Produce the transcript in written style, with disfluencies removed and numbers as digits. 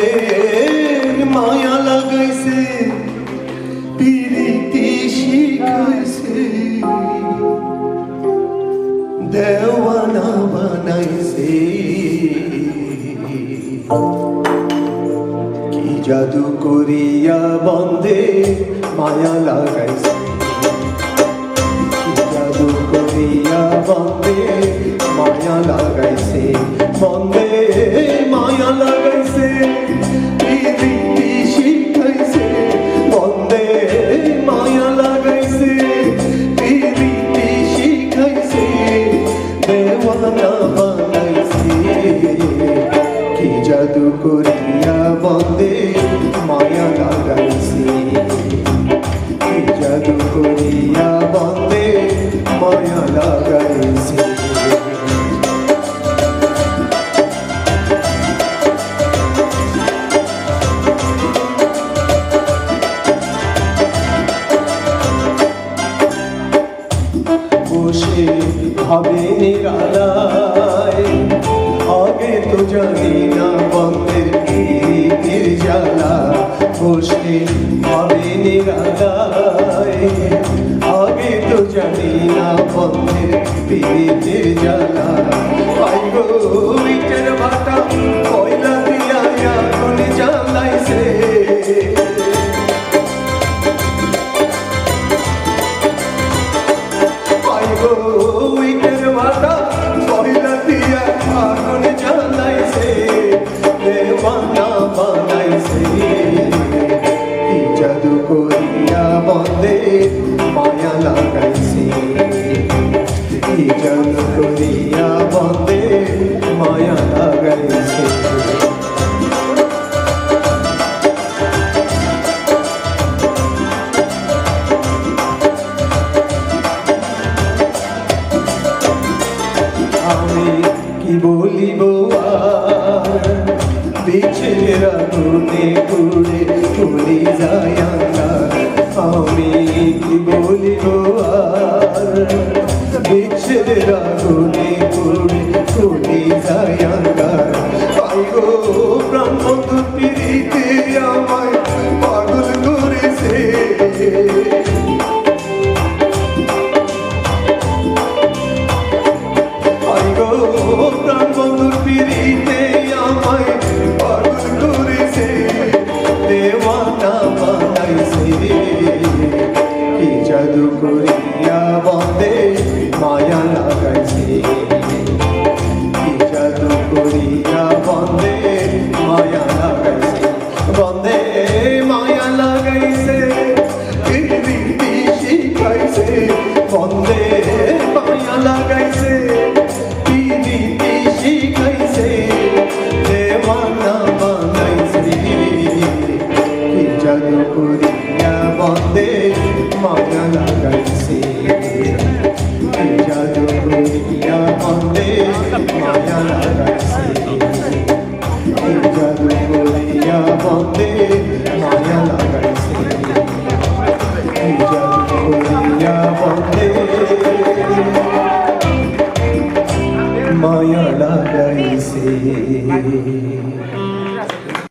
বন্দের মায়া লাগাইছে পিরিতি শিখাইছে দেওয়ানা বানাইছে কি জাদু করিয়া বন্দে মায়া লাগাইছে কি জাদু করিয়া বন্দে মায়া লাগাইছে বন্দে মায়া লাগাইছে পিরিতি শিখাইছে বন্দে মায়া লাগাইছে পিরিতি শিখাইছে দেওয়ানা বানাইছে কি জাদু করিয়া বন্দে মায়া লাগাইছে কি জাদু করিয়া বন্দে মায়া লাগাইছে বসে ভাবে নিরালায় আগে তো জানি না বন্দের প্রীতির জ্বালা বসে ভাবে নিরালায় আগে তো জানি না বন্দের প্রীতির জ্বালা পাই গো ইটের ভাটা কয়লা দিয়া এখন জ্বালাইছে জাদু করিয়া বন্দে মায়া লাগাইছে কি জাদু করিয়া বন্দে মায়া লাগাইছে আমি কি বলিব আর বিছের আগুনে পুড়ে পুড়ে যায় আঙ্গার আমি কি বলিব আর বিছের আগুনে পুড়ে পুড়ে যায় আঙ্গার